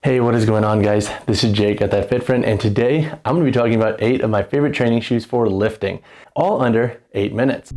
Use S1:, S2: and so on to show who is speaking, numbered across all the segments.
S1: Hey, what is going on, guys? This is Jake at That Fit Friend, and today I'm going to be talking about 8 of my favorite training shoes for lifting, all under 8 minutes.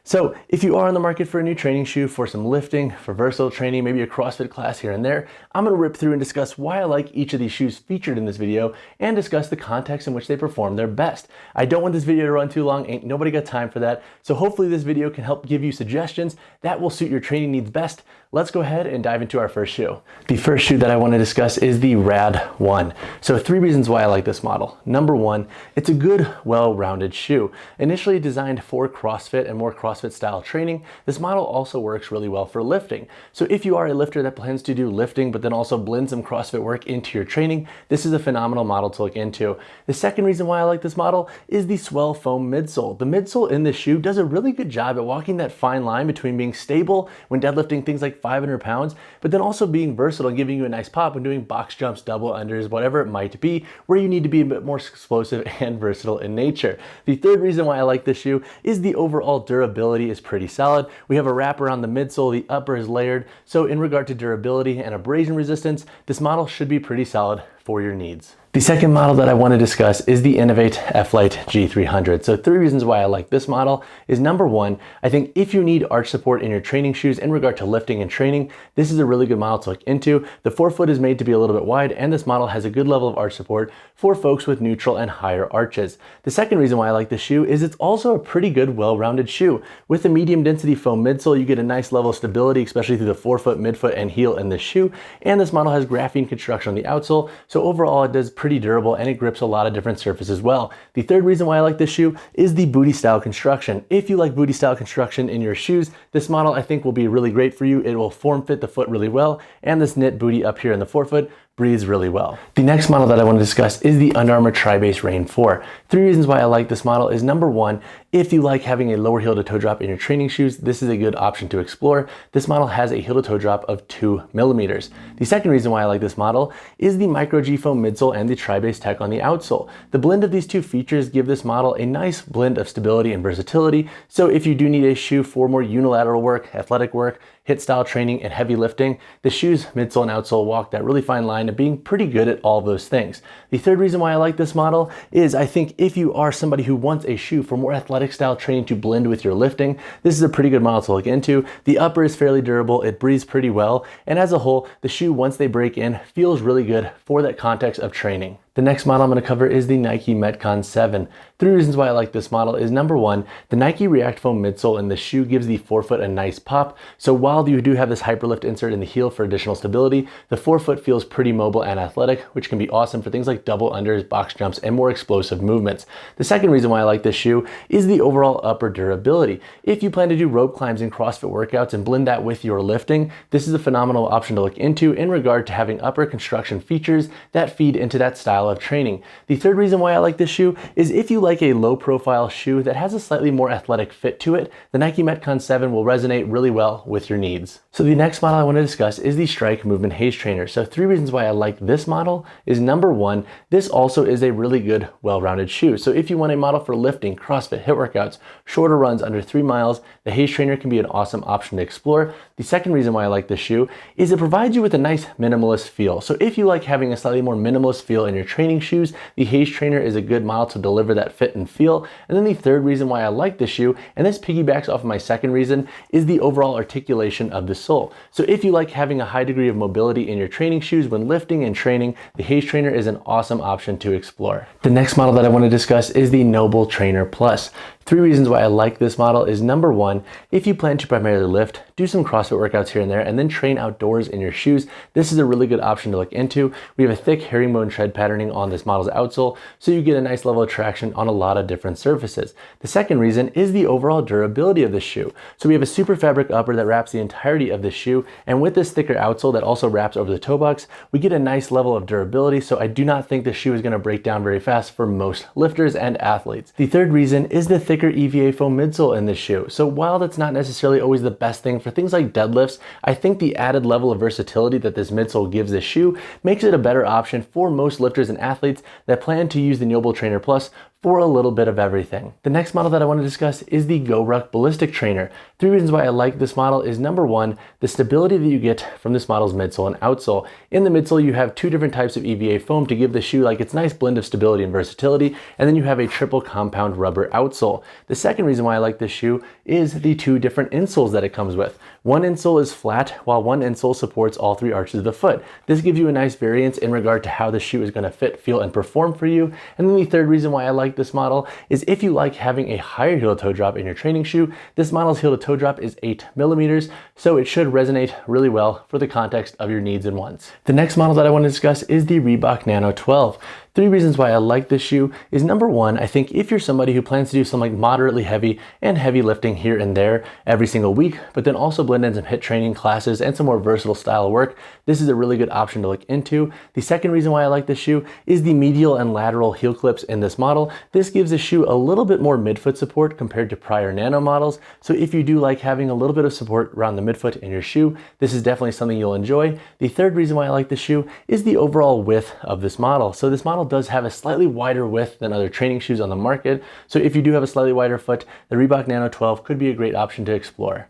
S1: So if you are on the market for a new training shoe for some lifting, for versatile training, maybe a CrossFit class here and there, I'm going to rip through and discuss why I like each of these shoes featured in this video and discuss the context in which they perform their best. I don't want this video to run too long, ain't nobody got time for that, so hopefully this video can help give you suggestions that will suit your training needs best. Let's go ahead and dive into our first shoe. The first shoe that I want to discuss is the Rad 1. So 3 reasons why I like this model. Number 1, it's a good, well-rounded shoe. Initially designed for CrossFit and more CrossFit style training, this model also works really well for lifting. So if you are a lifter that plans to do lifting but then also blend some CrossFit work into your training, this is a phenomenal model to look into. The second reason why I like this model is the SwellFoam Midsole. The midsole in this shoe does a really good job at walking that fine line between being stable when deadlifting things like 500 pounds, but then also being versatile and giving you a nice pop when doing box jumps, double unders, whatever it might be, where you need to be a bit more explosive and versatile in nature. The third reason why I like this shoe is the overall durability is pretty solid. We have a wrap around the midsole, the upper is layered, so in regard to durability and abrasion resistance, this model should be pretty solid for your needs. The second model that I want to discuss is the Innovate F-Lite G300. So 3 reasons why I like this model is number 1, I think if you need arch support in your training shoes in regard to lifting and training, this is a really good model to look into. The forefoot is made to be a little bit wide, and this model has a good level of arch support for folks with neutral and higher arches. The second reason why I like this shoe is it's also a pretty good, well-rounded shoe. With the medium density foam midsole, you get a nice level of stability, especially through the forefoot, midfoot, and heel in this shoe. And this model has graphene construction on the outsole, so overall it does pretty durable and it grips a lot of different surfaces as well. The third reason why I like this shoe is the Bootie style construction. If you like Bootie style construction in your shoes, this model I think will be really great for you. It will form fit the foot really well, and this knit bootie up here in the forefoot breathes really well. The next model that I want to discuss is the Under Armour Tri-Base Rain 4. 3 reasons why I like this model is number 1, if you like having a lower heel to toe drop in your training shoes, this is a good option to explore. This model has a heel to toe drop of 2 millimeters. The second reason why I like this model is the Micro G foam midsole and the Tri-Base tech on the outsole. The blend of these two features give this model a nice blend of stability and versatility. So if you do need a shoe for more unilateral work, athletic work, HIIT style training, and heavy lifting, the shoe's midsole and outsole walk that really fine line of being pretty good at all of those things. The third reason why I like this model is I think if you are somebody who wants a shoe for more athletic style training to blend with your lifting, this is a pretty good model to look into. The upper is fairly durable, it breathes pretty well, and as a whole, the shoe, once they break in, feels really good for that context of training. The next model I'm going to cover is the Nike Metcon 7. 3 reasons why I like this model is number 1, the Nike React Foam midsole in the shoe gives the forefoot a nice pop. So while you do have this hyperlift insert in the heel for additional stability, the forefoot feels pretty mobile and athletic, which can be awesome for things like double unders, box jumps, and more explosive movements. The second reason why I like this shoe is the overall upper durability. If you plan to do rope climbs and CrossFit workouts and blend that with your lifting, this is a phenomenal option to look into in regard to having upper construction features that feed into that style of training. The third reason why I like this shoe is if you like a low profile shoe that has a slightly more athletic fit to it, the Nike Metcon 7 will resonate really well with your needs. So the next model I want to discuss is the Strike Movement Haze Trainer. So 3 reasons why I like this model is number 1, this also is a really good, well-rounded shoe. So if you want a model for lifting, CrossFit, HIIT workouts, shorter runs under 3 miles, the Haze Trainer can be an awesome option to explore. The second reason why I like this shoe is it provides you with a nice minimalist feel. So if you like having a slightly more minimalist feel in your training shoes, the Haze Trainer is a good model to deliver that fit and feel. And then the third reason why I like this shoe, and this piggybacks off of my second reason, is the overall articulation of the sole. So if you like having a high degree of mobility in your training shoes when lifting and training, the Haze Trainer is an awesome option to explore. The next model that I want to discuss is the NOBULL Trainer Plus. 3 reasons why I like this model is number 1, if you plan to primarily lift, do some CrossFit workouts here and there, and then train outdoors in your shoes, this is a really good option to look into. We have a thick herringbone tread patterning on this model's outsole, so you get a nice level of traction on a lot of different surfaces. The second reason is the overall durability of the shoe. So we have a super fabric upper that wraps the entirety of the shoe, and with this thicker outsole that also wraps over the toe box, we get a nice level of durability, so I do not think the shoe is going to break down very fast for most lifters and athletes. The third reason is the thicker EVA foam midsole in this shoe. So while that's not necessarily always the best thing for things like deadlifts, I think the added level of versatility that this midsole gives this shoe makes it a better option for most lifters and athletes that plan to use the NOBULL Trainer Plus for a little bit of everything. The next model that I want to discuss is the GoRuck Ballistic Trainer. 3 reasons why I like this model is number 1, the stability that you get from this model's midsole and outsole. In the midsole, you have 2 different types of EVA foam to give the shoe like its nice blend of stability and versatility, and then you have a triple compound rubber outsole. The second reason why I like this shoe is the 2 different insoles that it comes with. One insole is flat, while one insole supports all 3 arches of the foot. This gives you a nice variance in regard to how the shoe is going to fit, feel, and perform for you. And then the third reason why I like this model is if you like having a higher heel to toe drop in your training shoe, this model's heel to toe drop is 8 millimeters, so it should resonate really well for the context of your needs and wants. The next model that I want to discuss is the Reebok Nano 12. 3 reasons why I like this shoe is number 1, I think if you're somebody who plans to do some like moderately heavy and heavy lifting here and there every single week, but then also blend in some HIIT training classes and some more versatile style work, this is a really good option to look into. The second reason why I like this shoe is the medial and lateral heel clips in this model. This gives the shoe a little bit more midfoot support compared to prior Nano models. So if you do like having a little bit of support around the midfoot in your shoe, this is definitely something you'll enjoy. The third reason why I like this shoe is the overall width of this model. So this model does have a slightly wider width than other training shoes on the market. So if you do have a slightly wider foot, the Reebok Nano 12 could be a great option to explore.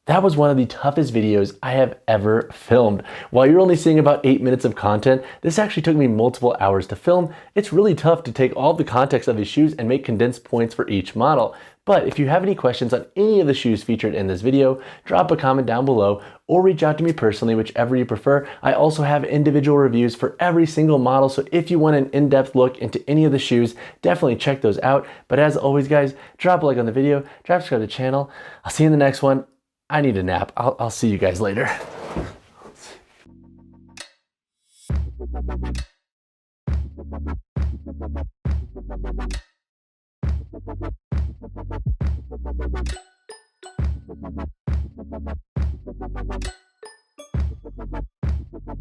S1: That was one of the toughest videos I have ever filmed. While you're only seeing about 8 minutes of content, this actually took me multiple hours to film. It's really tough to take all the context of these shoes and make condensed points for each model. But if you have any questions on any of the shoes featured in this video, drop a comment down below or reach out to me personally, whichever you prefer. I also have individual reviews for every single model, so if you want an in-depth look into any of the shoes, definitely check those out. But as always, guys, drop a like on the video, subscribe to the channel. I'll see you in the next one. I need a nap. I'll see you guys later.